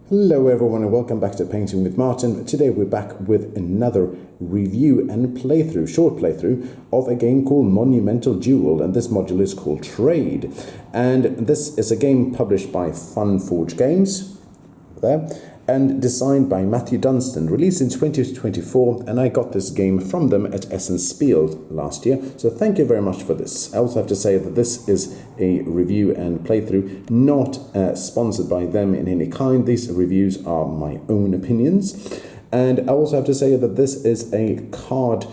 Hello everyone and welcome back to Painting with Martin. Today we're back with another review and short playthrough of a game called Monumental Duel, and this module is called Trade. And this is a game published by FunForge Games, and designed by Matthew Dunstan, released in 2024, and I got this game from them at Essen Spiel last year, so thank you very much for this. I also have to say that this is a review and playthrough not sponsored by them in any kind. These reviews are my own opinions, and I also have to say that this is a card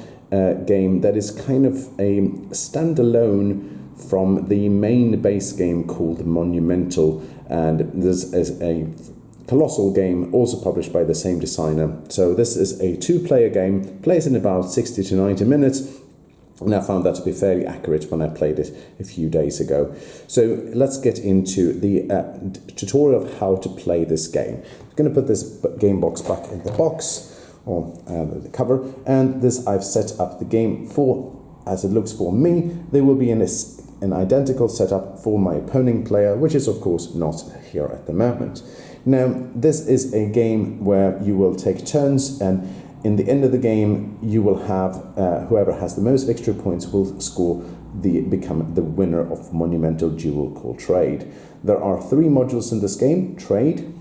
game that is kind of a standalone from the main base game called Monumental, and this is a colossal game also published by the same designer. So this is a two-player game, plays in about 60 to 90 minutes, and I found that to be fairly accurate when I played it a few days ago. So let's get into the tutorial of how to play this game. I'm going to put this game box back in the box, or the cover, and this I've set up the game for, as it looks for me. There will be an identical setup for my opposing player, which is of course not here at the moment. Now, this is a game where you will take turns, and in the end of the game, you will have whoever has the most victory points will become the winner of Monumental Duel called Trade. There are three modules in this game: Trade,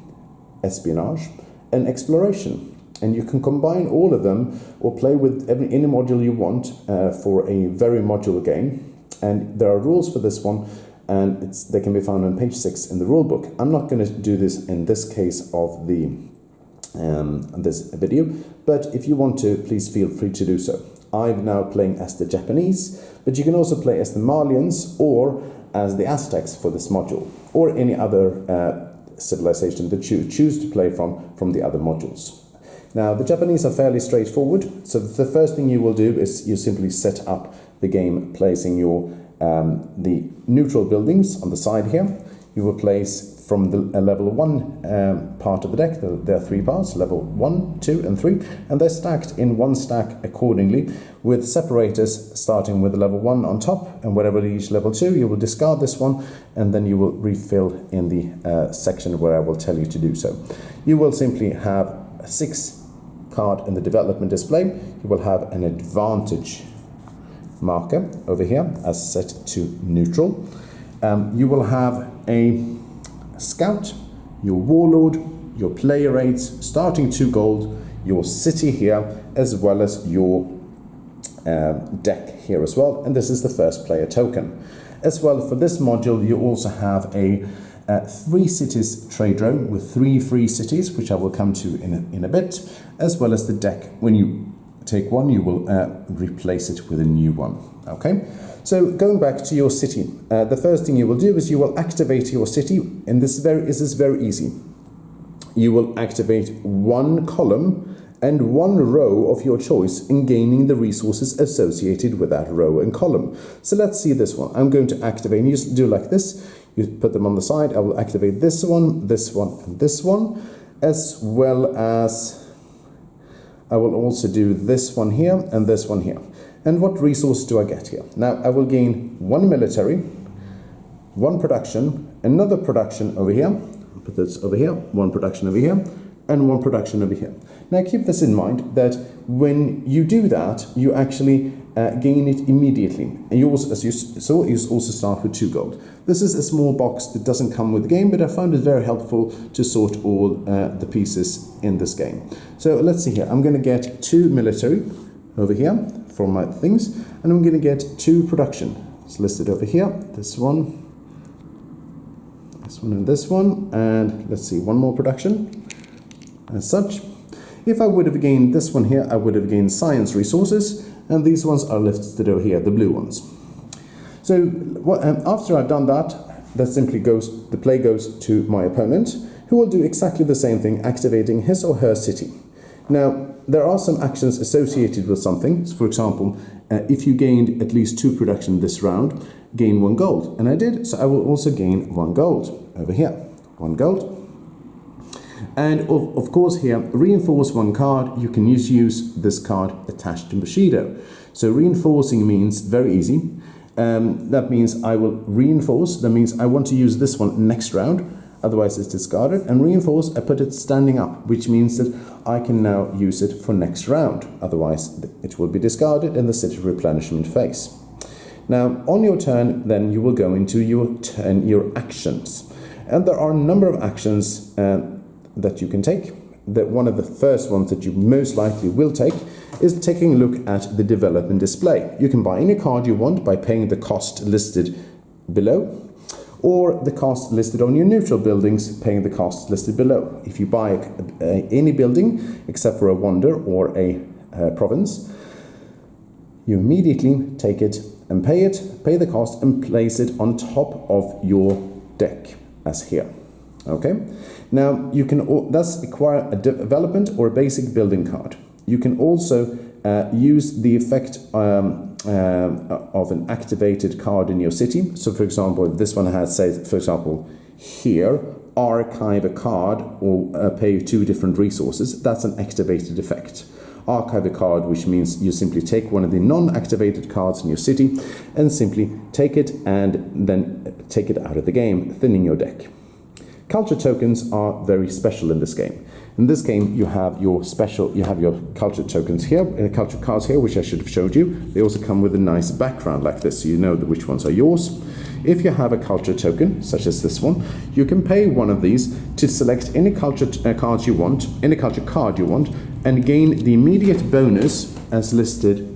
Espionage, and Exploration. And you can combine all of them or play with any module you want for a very modular game. And there are rules for this one, and they can be found on page 6 in the rule book. I'm not going to do this in this case of this video, but if you want to, please feel free to do so. I'm now playing as the Japanese, but you can also play as the Malians or as the Aztecs for this module, or any other civilization that you choose to play from the other modules. Now, the Japanese are fairly straightforward, so the first thing you will do is you simply set up the game, placing the neutral buildings on the side here. You will place from the level 1 part of the deck. There are 3 parts: level 1, 2 and 3, and they're stacked in one stack accordingly, with separators starting with level 1 on top, and wherever they reach level 2 you will discard this one, and then you will refill in the section where I will tell you to do so. You will simply have 6 card in the development display. You will have an advantage marker over here as set to neutral. You will have a scout, your warlord, your player rates starting 2 gold, your city here, as well as your deck here as well, and this is the first player token. As well, for this module you also have a 3 cities trade row with 3 free cities, which I will come to in a bit, as well as the deck. When you take one, you will replace it with a new one. Okay, so going back to your city, the first thing you will do is you will activate your city, and this is very easy. You will activate 1 column and 1 row of your choice in gaining the resources associated with that row and column. So let's see this one. I'm going to activate, and you just do like this. You put them on the side. I will activate this one, and this one, as well as I will also do this one here and this one here. And what resource do I get here? Now, I will gain 1 military, 1 production, another production over here. I'll put this over here, 1 production over here, and 1 production over here. Now, keep this in mind that when you do that, you actually gain it immediately. And you also, as you saw, you also start with 2 gold. This is a small box that doesn't come with the game, but I found it very helpful to sort all the pieces in this game. So let's see here. I'm going to get 2 military over here for my things, and I'm going to get 2 production. It's listed over here. This one, and this one, and let's see, 1 more production. As such, if I would have gained this one here, I would have gained science resources, and these ones are listed over here, the blue ones. So after I've done that, the play goes to my opponent, who will do exactly the same thing, activating his or her city. Now, there are some actions associated with something. For example, if you gained at least 2 production this round, gain 1 gold. And I did, so I will also gain 1 gold over here. 1 gold. And of course here, reinforce 1 card. You can use this card attached to Bushido. So reinforcing means very easy. That means I will reinforce. That means I want to use this one next round. otherwise it's discarded, and reinforce, I put it standing up, which means that I can now use it for next round, otherwise it will be discarded in the city replenishment phase. Now, on your turn, then you will go into your actions. And there are a number of actions that you can take. One of the first ones that you most likely will take is taking a look at the development display. You can buy any card you want by paying the cost listed below, or the cost listed on your neutral buildings, paying the cost listed below. If you buy any building except for a wonder or a province, you immediately take it and pay the cost and place it on top of your deck, as here. Okay? Now, you can thus acquire a development or a basic building card. You can also use the effect of an activated card in your city. So, for example, if this one has, say, for example, here, archive a card or pay 2 different resources, that's an activated effect. Archive a card, which means you simply take one of the non-activated cards in your city and simply take it and then take it out of the game, thinning your deck. Culture tokens are very special in this game. In this game, you have your culture tokens here, culture cards here, which I should have showed you. They also come with a nice background like this, so you know which ones are yours. If you have a culture token, such as this one, you can pay one of these to select any culture cards you want, any culture card you want, and gain the immediate bonus as listed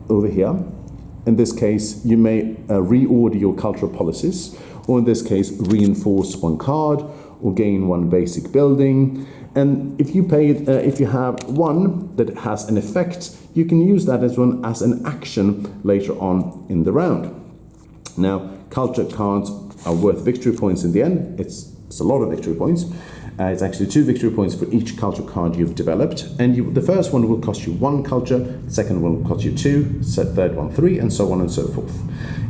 over here. In this case, you may reorder your cultural policies, or in this case, reinforce one card, or gain one basic building. And if you have one that has an effect, you can use that as an action later on in the round. Now, culture cards are worth victory points in the end. It's a lot of victory points. It's actually 2 victory points for each culture card you've developed. And the first one will cost you 1 culture, the second one will cost you 2, third one 3, and so on and so forth.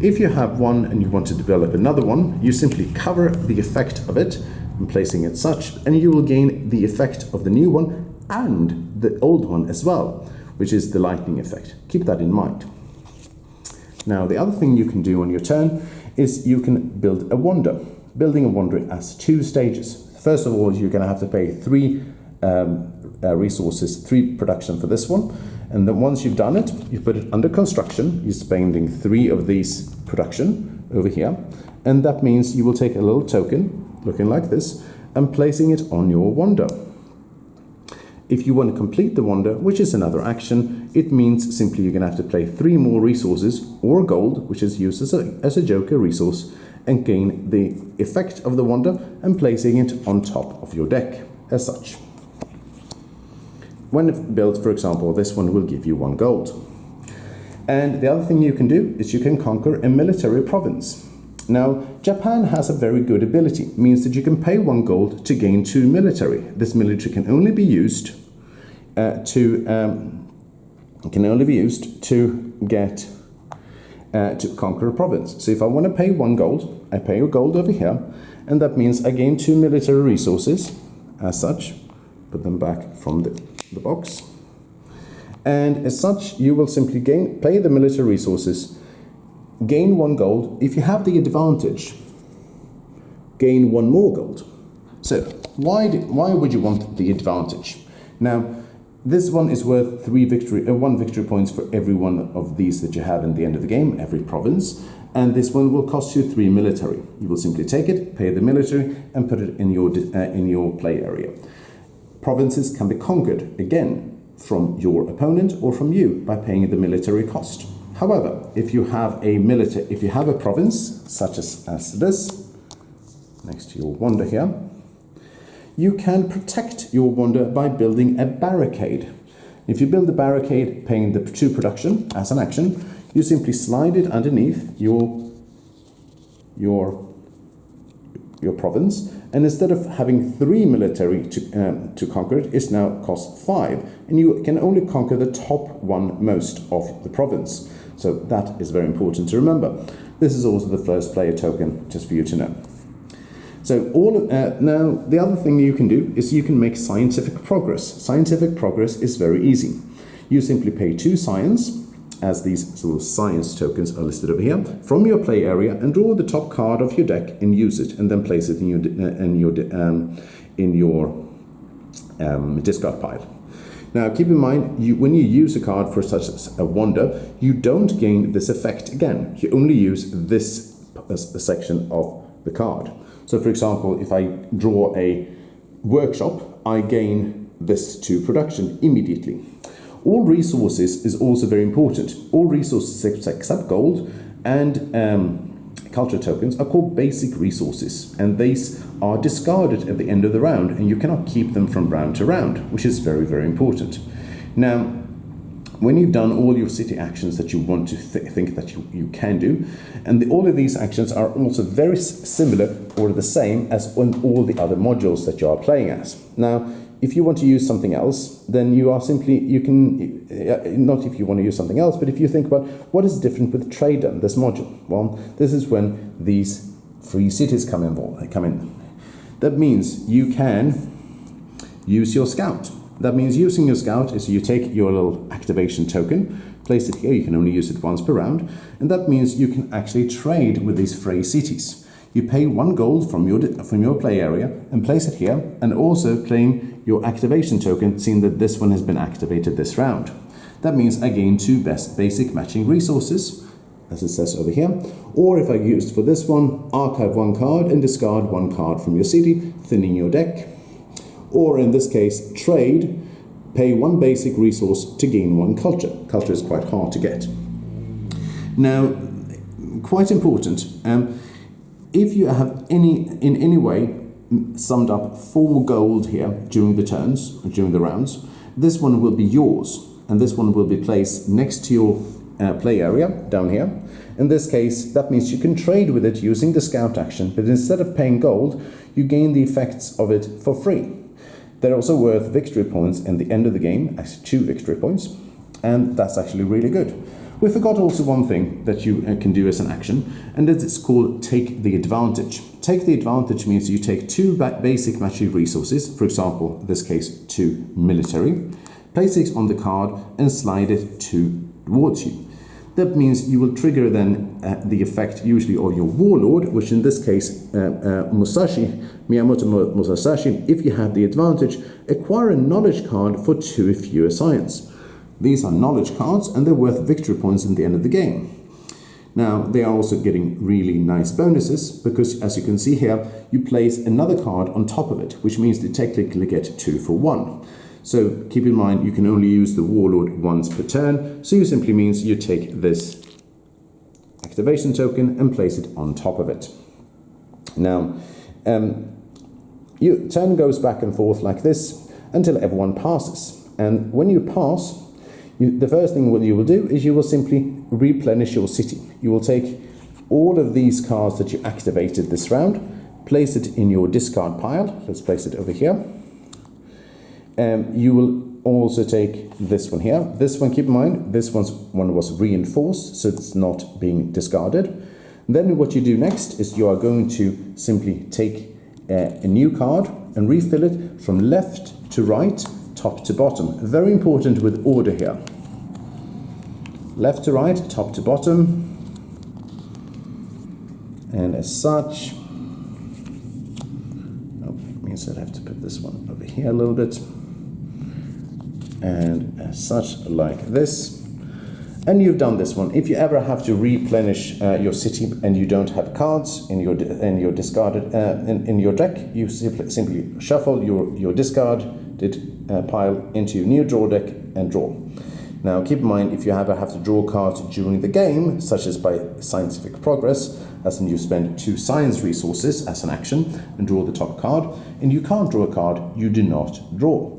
If you have one and you want to develop another one, you simply cover the effect of it and placing it such, and you will gain the effect of the new one and the old one as well, which is the lightning effect. Keep that in mind. Now, the other thing you can do on your turn is you can build a wonder. Building a wonder has 2 stages. First of all, you're going to have to pay 3 resources, 3 production for this one. And then once you've done it, you put it under construction. You're spending 3 of these production over here. And that means you will take a little token, looking like this, and placing it on your wonder. If you want to complete the wonder, which is another action, it means simply you're going to have to play 3 more resources or gold, which is used as a joker resource, and gain the effect of the wonder and placing it on top of your deck as such. When built, for example, this one will give you 1 gold. And the other thing you can do is you can conquer a military province. Now, Japan has a very good ability. It means that you can pay 1 gold to gain 2 military. This military can only be used to conquer a province. So if I want to pay 1 gold, I pay a gold over here, and that means I gain 2 military resources as such. Put them back from the box. And as such, you will simply pay the military resources, gain 1 gold. If you have the advantage, gain 1 more gold. So why would you want the advantage? Now, this one is worth 1 victory points for every one of these that you have in the end of the game, every province. And this one will cost you 3 military. You will simply take it, pay the military, and put it in your play area. Provinces can be conquered again from your opponent or from you by paying the military cost. However, if you have a province such as this, next to your wonder here, you can protect your wonder by building a barricade. If you build a barricade paying the 2 production as an action, you simply slide it underneath your province, and instead of having 3 military to conquer it now costs 5, and you can only conquer the top one most of the province. So that is very important to remember. This is also the first player token, just for you to know. So now the other thing you can do is you can make scientific progress. Scientific progress is very easy. You simply pay 2 science, as these sort of science tokens are listed over here, from your play area and draw the top card of your deck and use it, and then place it in your discard pile. Now, keep in mind, when you use a card for such a wonder, you don't gain this effect again. You only use this section of the card. So, for example, if I draw a workshop, I gain this to production immediately. All resources is also very important. All resources except gold and culture tokens are called basic resources, and these are discarded at the end of the round, and you cannot keep them from round to round, which is very, very important. Now, when you've done all your city actions that you want to think that you can do, and all of these actions are also very similar or the same as on all the other modules that you are playing as. Now, if you want to use something else, then not if you want to use something else, but if you think about what is different with trade in this module, well, this is when these free cities come in. That means you can use your scout. That means using your scout is you take your little activation token, place it here, you can only use it once per round, and that means you can actually trade with these free cities. You pay 1 gold from your play area and place it here, and also claim your activation token, seeing that this one has been activated this round. That means I gain 2 basic matching resources, as it says over here. Or if I used for this one, archive 1 card and discard 1 card from your city, thinning your deck. Or in this case, trade, pay 1 basic resource to gain 1 culture. Culture is quite hard to get. Now, quite important, if you have in any way summed up 4 gold here during the rounds, this one will be yours, and this one will be placed next to your play area down here. In this case, that means you can trade with it using the scout action, but instead of paying gold, you gain the effects of it for free. They're also worth victory points in the end of the game, actually 2 victory points, and that's actually really good. We forgot also one thing that you can do as an action, and it's called Take the Advantage. Take the Advantage means you take 2 basic matching resources, for example, in this case 2 military, place it on the card and slide it towards you. That means you will trigger then the effect usually of your warlord, which in this case Miyamoto Musashi. If you have the advantage, acquire a knowledge card for 2 fewer science. These are knowledge cards, and they're worth victory points in the end of the game. Now, they are also getting really nice bonuses, because as you can see here, you place another card on top of it, which means you technically get 2 for 1. So keep in mind, you can only use the warlord once per turn, so it simply means you take this activation token and place it on top of it. Now, your turn goes back and forth like this until everyone passes. And when you pass, the first thing you will do is you will simply replenish your city. You will take all of these cards that you activated this round, place it in your discard pile. Let's place it over here. You will also take this one here. This one, keep in mind, this one was reinforced, so it's not being discarded. Then what you do next is you are going to simply take a new card and refill it from left to right, top to bottom. Very important with order here. Left to right, top to bottom. And as such, means I have to put this one over here a little bit. And as such, like this. And you've done this one. If you ever have to replenish your city and you don't have cards in your discarded in your deck, you simply shuffle your discarded pile into your new draw deck and draw. Now keep in mind, if you ever have to draw cards during the game, such as by scientific progress, as in you spend 2 science resources as an action and draw the top card, and you can't draw a card, you do not draw.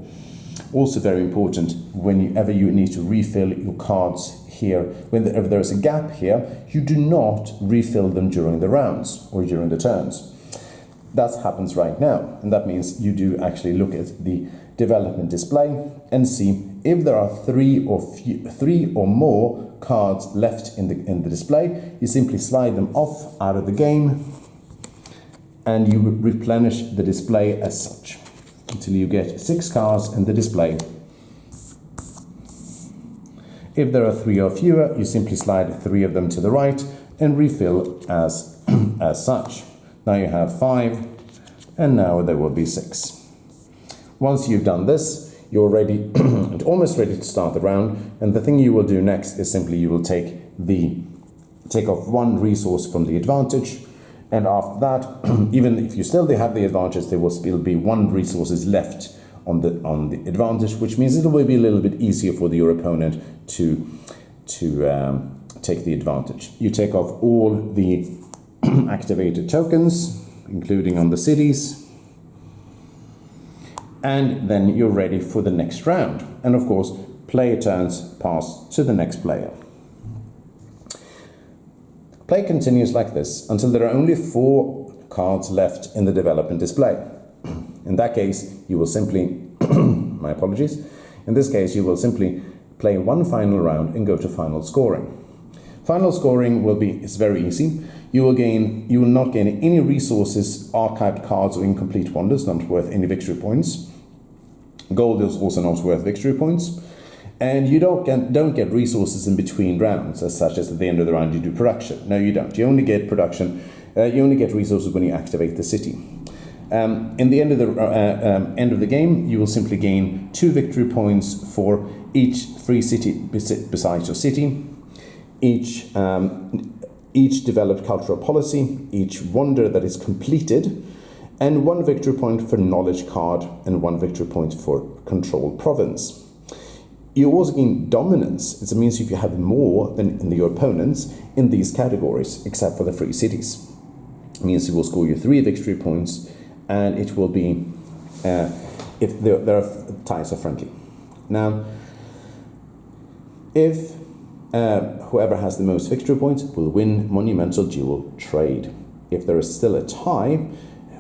Also very important, whenever you need to refill your cards here, whenever there is a gap here, you do not refill them during the rounds or during the turns. That happens right now, and that means you do actually look at the development display and see if there are 3 or more cards left in the display. You simply slide them off out of the game and you replenish the display as such until you get 6 cards in the display. If there are 3 or fewer, you simply slide 3 of them to the right and refill as, as such. Now you have 5, and now there will be 6. Once you've done this, you're ready, almost ready to start the round, and the thing you will do next is simply you will take off 1 resource from the advantage, and after that, even if you still have the advantage, there will still be 1 resources left on the advantage, which means it will be a little bit easier for your opponent to take the advantage. You take off all the activated tokens, including on the cities, and then you're ready for the next round. And of course, player turns pass to the next player. Play continues like this until there are only 4 cards left in the development display. In that case, you will simply, my apologies, in this case you will simply play 1 final round and go to final scoring. Final scoring is very easy. You will not gain any resources, archived cards, or incomplete wonders, not worth any victory points. Gold is also not worth victory points. And you don't get resources in between rounds, as such as at the end of the round you do production. No, you don't. You only get production. You only get resources when you activate the city. In the end of the game, you will simply gain 2 victory points for each free city besides your city, each developed cultural policy, each wonder that is completed, and 1 victory point for knowledge card and 1 victory point for controlled province. You also gain dominance. It means if you have more than your opponents in these categories, except for the free cities. It means you will score you 3 victory points, and it will be if there are ties are friendly. Now, if whoever has the most victory points will win Monumental Duel trade. If there is still a tie,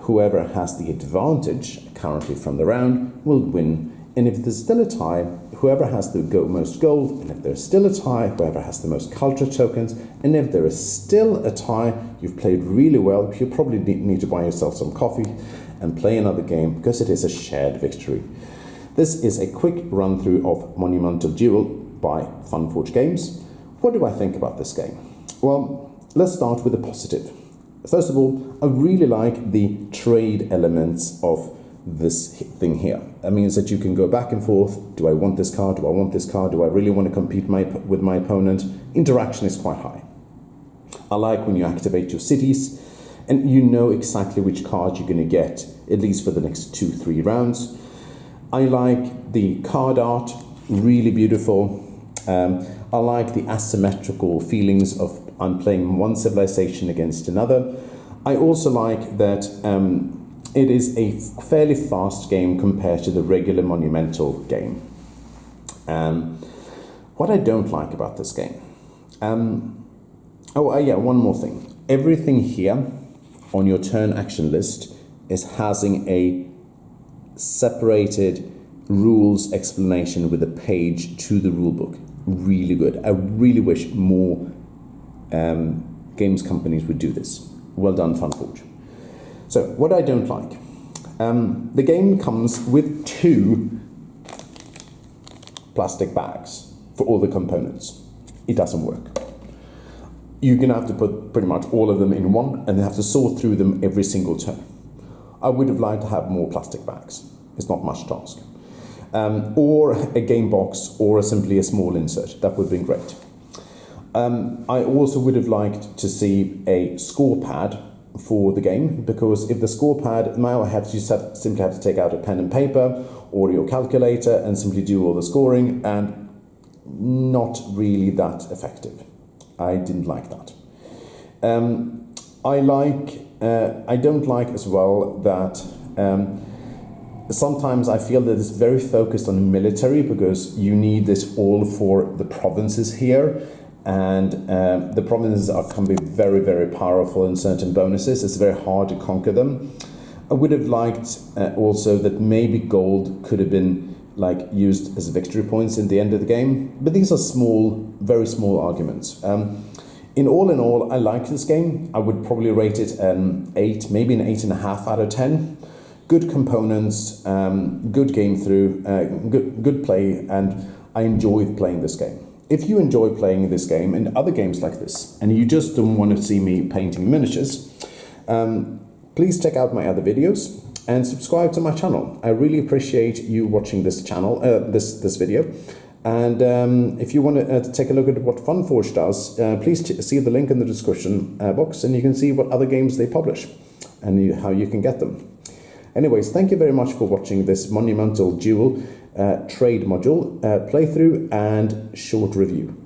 whoever has the advantage currently from the round will win. And if there's still a tie, whoever has the most gold, and if there's still a tie, whoever has the most culture tokens, and if there is still a tie, you've played really well. You probably need to buy yourself some coffee and play another game, because it is a shared victory. This is a quick run through of Monumental Duel by FunForge Games. What do I think about this game? Well, let's start with the positive. First of all, I really like the trade elements of this thing here. That means that you can go back and forth. Do I want this card? Do I want this card? Do I really want to compete with my opponent? Interaction is quite high. I like when you activate your cities and you know exactly which card you're going to get, at least for the next 2-3 rounds. I like the card art, really beautiful. I like the asymmetrical feelings of I'm playing one civilization against another. I also like that it is a fairly fast game compared to the regular Monumental game. What I don't like about this game, one more thing. Everything here on your turn action list is having a separated rules explanation with a page to the rulebook. Really good. I really wish more games companies would do this. Well done, FunForge. So, what I don't like. The game comes with 2 plastic bags for all the components. It doesn't work. You're going to have to put pretty much all of them in one and have to sort through them every single turn. I would have liked to have more plastic bags. It's not much task. Or a game box or simply a small insert. That would have been great. I also would have liked to see a score pad for the game, because if the score pad, now you simply have to take out a pen and paper or your calculator and simply do all the scoring, and not really that effective. I didn't like that. I don't like as well that sometimes I feel that it's very focused on military, because you need this all for the provinces here. And the provinces can be very, very powerful in certain bonuses. It's very hard to conquer them. I would have liked also that maybe gold could have been used as victory points in the end of the game. But these are small, very small arguments. In all, I like this game. I would probably rate it an 8, maybe an 8.5 out of 10. Good components, good game through, good play, and I enjoyed playing this game. if you enjoy playing this game and other games like this, and you just don't want to see me painting miniatures, please check out my other videos and subscribe to my channel. I really appreciate you watching this channel, this video. And if you want to take a look at what FunForge does, please see the link in the description box, and you can see what other games they publish and how you can get them. Anyways, thank you very much for watching this Monumental Duel trade module playthrough and short review.